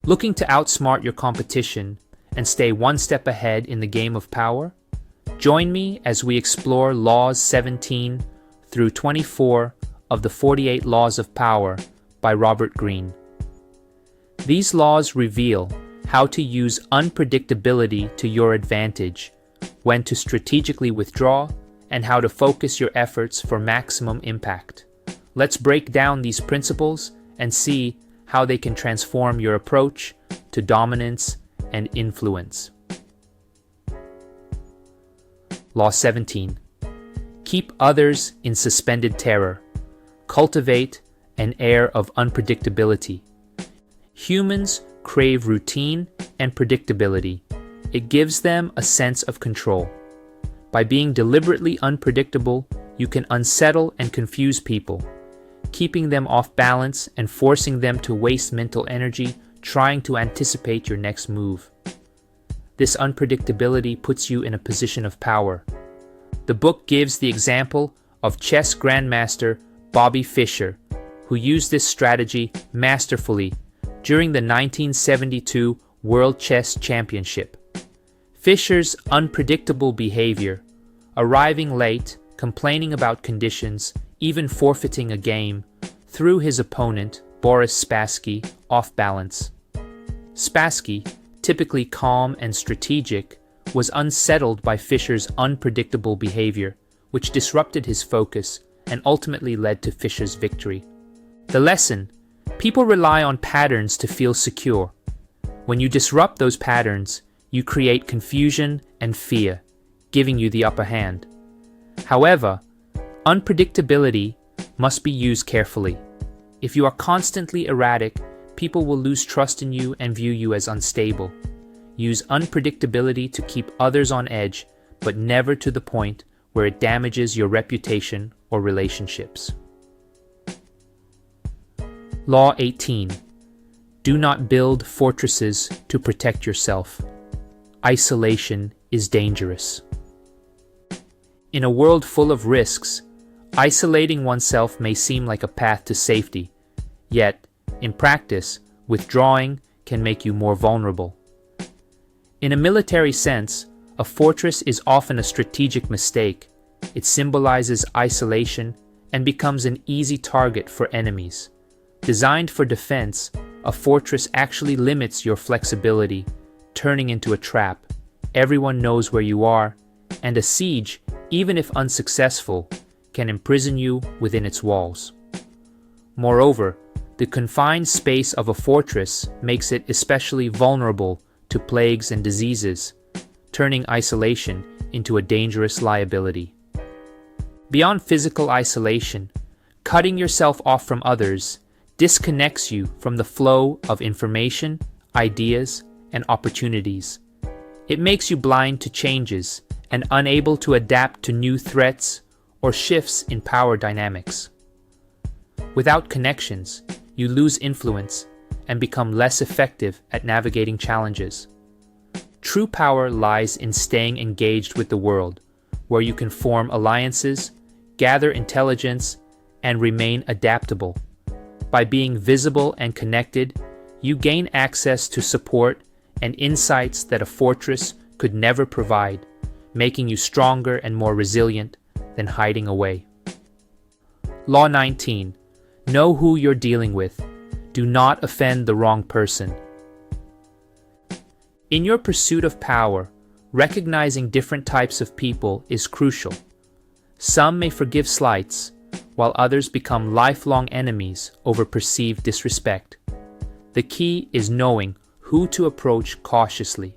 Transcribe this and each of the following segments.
Looking to outsmart your competition and stay one step ahead in the game of power? Join me as we explore Laws 17 through 24 of the 48 Laws of Power by Robert Greene. These laws reveal how to use unpredictability to your advantage, when to strategically withdraw, and how to focus your efforts for maximum impact. Let's break down these principles and see how they can transform your approach to dominance and influence. Law 17. Keep others in suspended terror. Cultivate an air of unpredictability. Humans crave routine and predictability. It gives them a sense of control. By being deliberately unpredictable, you can unsettle and confuse people, keeping them off balance and forcing them to waste mental energy trying to anticipate your next move. This unpredictability puts you in a position of power. The book gives the example of chess grandmaster Bobby Fischer, who used this strategy masterfully during the 1972 World Chess Championship. Fischer's unpredictable behavior, arriving late, complaining about conditions, even forfeiting a game, threw his opponent, Boris Spassky, off balance. Spassky, typically calm and strategic, was unsettled by Fischer's unpredictable behavior, which disrupted his focus and ultimately led to Fischer's victory. The lesson: people rely on patterns to feel secure. When you disrupt those patterns, you create confusion and fear, giving you the upper hand. However, unpredictability must be used carefully. If you are constantly erratic, people will lose trust in you and view you as unstable. Use unpredictability to keep others on edge, but never to the point where it damages your reputation or relationships. Law 18. Do not build fortresses to protect yourself. Isolation is dangerous. In a world full of risks, isolating oneself may seem like a path to safety, yet, in practice, withdrawing can make you more vulnerable. In a military sense, a fortress is often a strategic mistake. It symbolizes isolation and becomes an easy target for enemies. Designed for defense, a fortress actually limits your flexibility, turning into a trap. Everyone knows where you are, and a siege, even if unsuccessful, can imprison you within its walls. Moreover, the confined space of a fortress makes it especially vulnerable to plagues and diseases, turning isolation into a dangerous liability. Beyond physical isolation, cutting yourself off from others disconnects you from the flow of information, ideas, and opportunities. It makes you blind to changes and unable to adapt to new threats or shifts in power dynamics. Without connections, you lose influence and become less effective at navigating challenges. True power lies in staying engaged with the world, where you can form alliances, gather intelligence, and remain adaptable. By being visible and connected, you gain access to support and insights that a fortress could never provide, making you stronger and more resilient than hiding away. Law 19. Know who you're dealing with. Do not offend the wrong person. In your pursuit of power, recognizing different types of people is crucial. Some may forgive slights, while others become lifelong enemies over perceived disrespect. The key is knowing who to approach cautiously.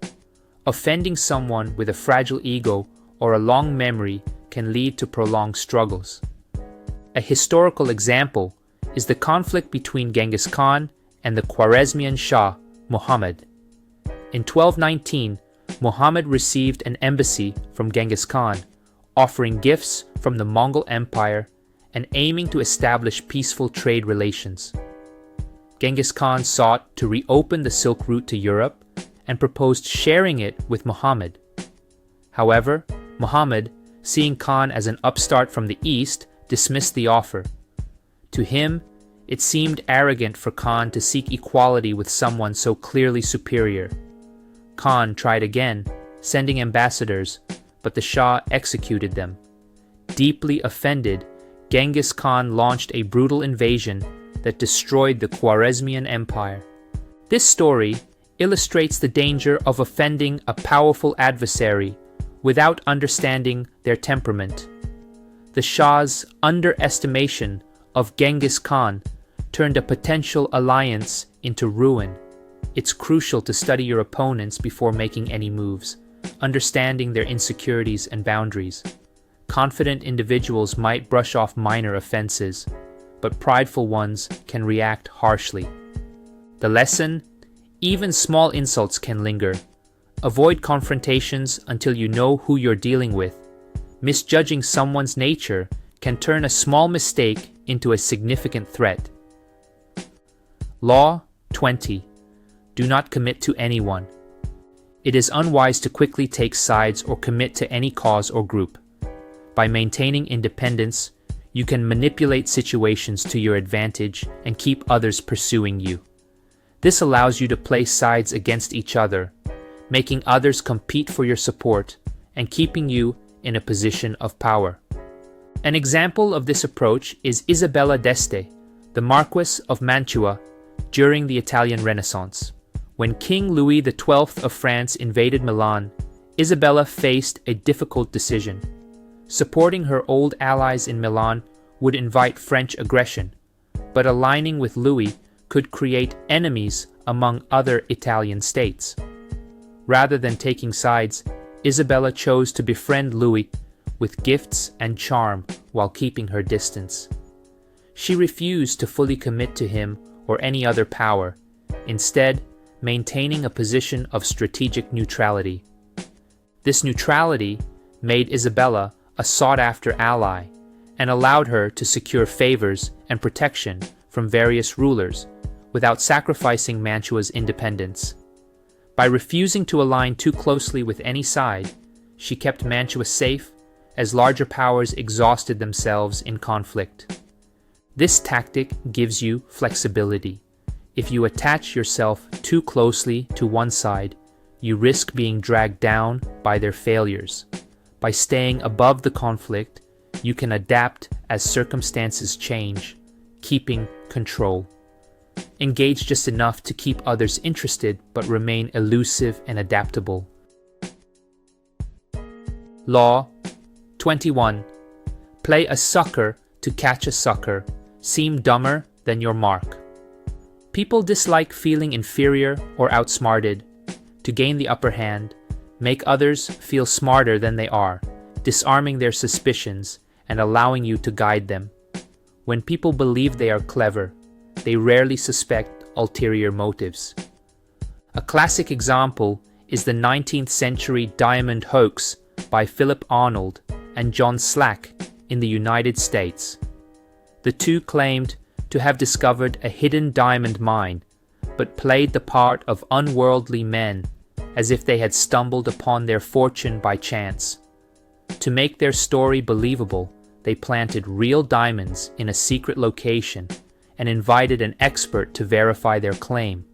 Offending someone with a fragile ego or a long memory can lead to prolonged struggles. A historical example is the conflict between Genghis Khan and the Khwarezmian Shah, Muhammad. In 1219, Muhammad received an embassy from Genghis Khan, offering gifts from the Mongol Empire and aiming to establish peaceful trade relations. Genghis Khan sought to reopen the Silk Route to Europe and proposed sharing it with Muhammad. However, Muhammad, seeing Khan as an upstart from the East, dismissed the offer. To him, It seemed arrogant for Khan to seek equality with someone so clearly superior. Khan tried again, sending ambassadors, but the Shah executed them. Deeply offended, Genghis Khan launched a brutal invasion that destroyed the Khwarezmian Empire. This story illustrates the danger of offending a powerful adversary without understanding their temperament. The Shah's underestimation of Genghis Khan turned a potential alliance into ruin. It's crucial to study your opponents before making any moves, understanding their insecurities and boundaries. Confident individuals might brush off minor offenses, but prideful ones can react harshly. The lesson? Even small insults can linger. Avoid confrontations until you know who you're dealing with. Misjudging someone's nature can turn a small mistake into a significant threat. Law 20. Do not commit to anyone. It is unwise to quickly take sides or commit to any cause or group. By maintaining independence, you can manipulate situations to your advantage and keep others pursuing you. This allows you to place sides against each other, making others compete for your support and keeping you in a position of power. An example of this approach is Isabella d'Este, the Marquess of Mantua, during the Italian Renaissance. When King Louis XII of France invaded Milan, Isabella faced a difficult decision. Supporting her old allies in Milan would invite French aggression, but aligning with Louis could create enemies among other Italian states. Rather than taking sides, Isabella chose to befriend Louis with gifts and charm while keeping her distance. She refused to fully commit to him or any other power, instead maintaining a position of strategic neutrality. This neutrality made Isabella a sought-after ally and allowed her to secure favors and protection from various rulers without sacrificing Mantua's independence. By refusing to align too closely with any side, she kept Mantua safe as larger powers exhausted themselves in conflict. This tactic gives you flexibility. If you attach yourself too closely to one side, you risk being dragged down by their failures. By staying above the conflict, you can adapt as circumstances change, keeping control. Engage just enough to keep others interested but remain elusive and adaptable. Law 21. Play a sucker to catch a sucker. Seem dumber than your mark. People dislike feeling inferior or outsmarted. To gain the upper hand, make others feel smarter than they are, disarming their suspicions and allowing you to guide them. When people believe they are clever, they rarely suspect ulterior motives. A classic example is the 19th century diamond hoax by Philip Arnold and John Slack in the United States. The two claimed to have discovered a hidden diamond mine, but played the part of unworldly men as if they had stumbled upon their fortune by chance. To make their story believable, they planted real diamonds in a secret location and invited an expert to verify their claim.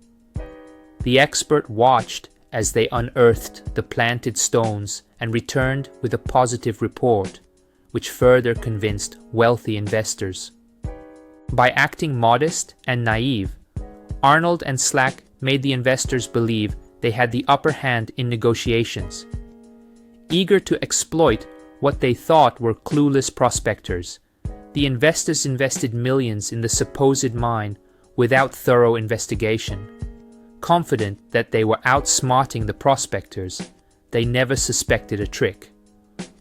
The expert watched as they unearthed the planted stones and returned with a positive report, which further convinced wealthy investors. By acting modest and naive, Arnold and Slack made the investors believe they had the upper hand in negotiations. Eager to exploit what they thought were clueless prospectors, the investors invested millions in the supposed mine without thorough investigation. Confident that they were outsmarting the prospectors, they never suspected a trick.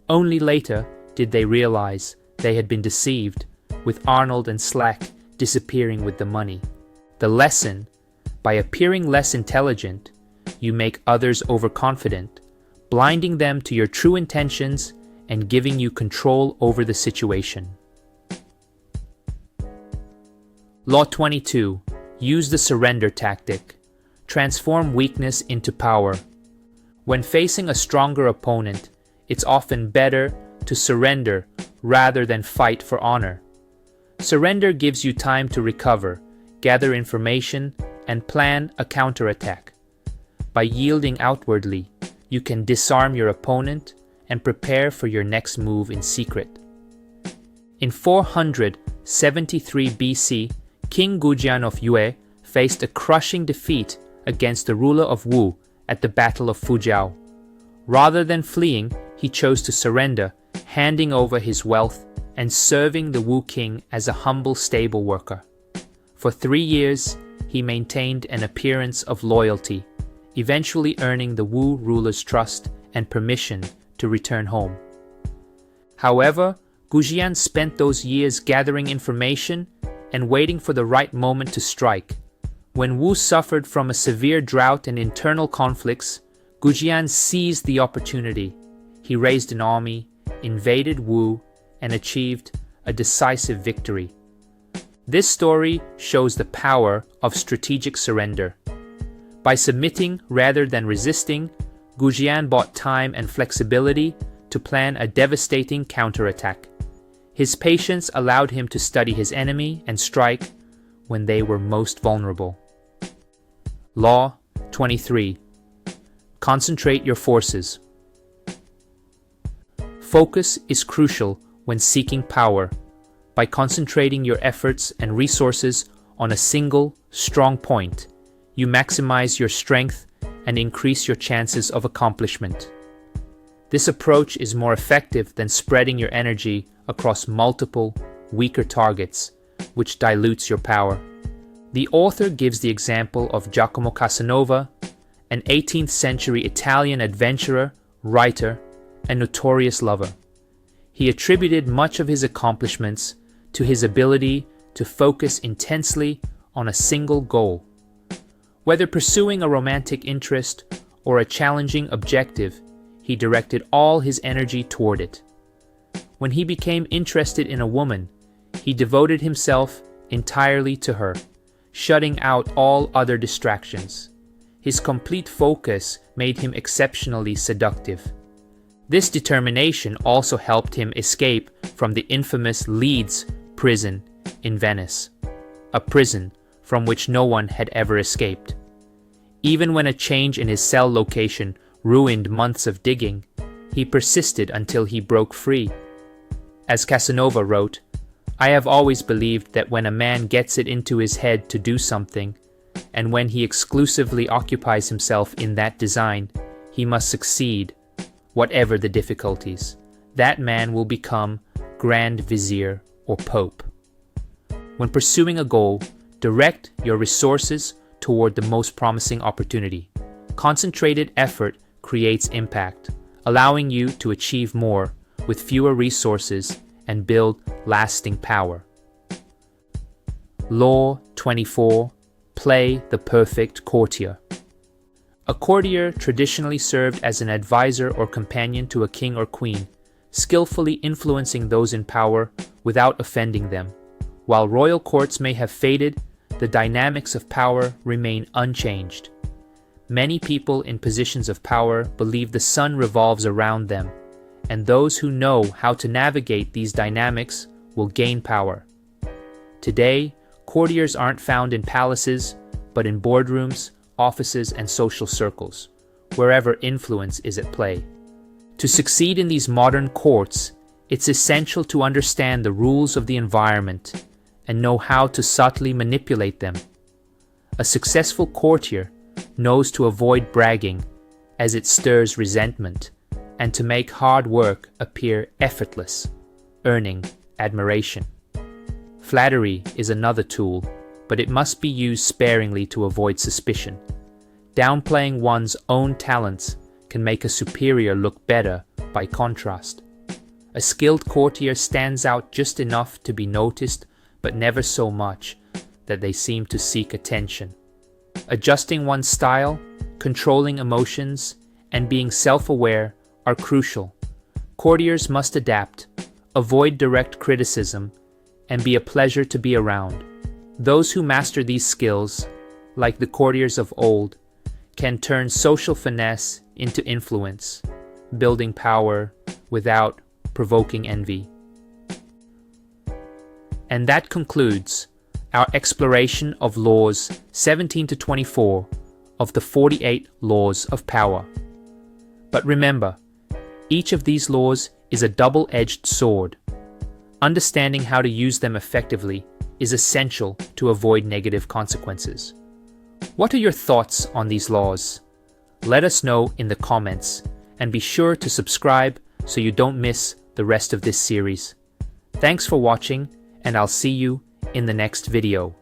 Only later did they realize they had been deceived, with Arnold and Slack disappearing with the money. The lesson: by appearing less intelligent, you make others overconfident, blinding them to your true intentions and giving you control over the situation. Law 22. Use the surrender tactic. Transform weakness into power. When facing a stronger opponent, it's often better to surrender rather than fight for honor. Surrender gives you time to recover, gather information, and plan a counterattack. By yielding outwardly, you can disarm your opponent and prepare for your next move in secret. In 473 BC, King Gujian of Yue faced a crushing defeat against the ruler of Wu at the Battle of Fujiao. Rather than fleeing, he chose to surrender, handing over his wealth and serving the Wu king as a humble stable worker. For 3 years, he maintained an appearance of loyalty, eventually earning the Wu ruler's trust and permission to return home. However, Gujian spent those years gathering information and waiting for the right moment to strike. When Wu suffered from a severe drought and internal conflicts, Gujian seized the opportunity. He raised an army, invaded Wu, and achieved a decisive victory. This story shows the power of strategic surrender. By submitting rather than resisting, Gujian bought time and flexibility to plan a devastating counterattack. His patience allowed him to study his enemy and strike when they were most vulnerable. Law 23. Concentrate your forces. Focus is crucial when seeking power. By concentrating your efforts and resources on a single, strong point, you maximize your strength and increase your chances of accomplishment. This approach is more effective than spreading your energy across multiple, weaker targets, which dilutes your power. The author gives the example of Giacomo Casanova, an 18th century Italian adventurer, writer, and notorious lover. He attributed much of his accomplishments to his ability to focus intensely on a single goal. Whether pursuing a romantic interest or a challenging objective, he directed all his energy toward it. When he became interested in a woman, he devoted himself entirely to her, shutting out all other distractions. His complete focus made him exceptionally seductive. This determination also helped him escape from the infamous Leeds prison in Venice, a prison from which no one had ever escaped. Even when a change in his cell location ruined months of digging, he persisted until he broke free. As Casanova wrote, "I have always believed that when a man gets it into his head to do something, and when he exclusively occupies himself in that design, he must succeed, whatever the difficulties. That man will become Grand Vizier or Pope." When pursuing a goal, direct your resources toward the most promising opportunity. Concentrated effort creates impact, allowing you to achieve more with fewer resources and build lasting power. Law 24. Play the perfect courtier. A courtier traditionally served as an advisor or companion to a king or queen, skillfully influencing those in power without offending them. While royal courts may have faded, the dynamics of power remain unchanged. Many people in positions of power believe the sun revolves around them, and those who know how to navigate these dynamics will gain power. Today, courtiers aren't found in palaces, but in boardrooms, offices, and social circles, wherever influence is at play. To succeed in these modern courts, it's essential to understand the rules of the environment and know how to subtly manipulate them. A successful courtier knows to avoid bragging, as it stirs resentment, and to make hard work appear effortless, earning admiration. Flattery is another tool, but it must be used sparingly to avoid suspicion. Downplaying one's own talents can make a superior look better by contrast. A skilled courtier stands out just enough to be noticed, but never so much that they seem to seek attention. Adjusting one's style, controlling emotions, and being self-aware are crucial. Courtiers must adapt, avoid direct criticism, and be a pleasure to be around. Those who master these skills, like the courtiers of old, can turn social finesse into influence, building power without provoking envy. And that concludes our exploration of laws 17 to 24 of the 48 laws of power. But remember, each of these laws is a double-edged sword. Understanding how to use them effectively is essential to avoid negative consequences. What are your thoughts on these laws? Let us know in the comments, and be sure to subscribe so you don't miss the rest of this series. Thanks for watching, and I'll see you in the next video.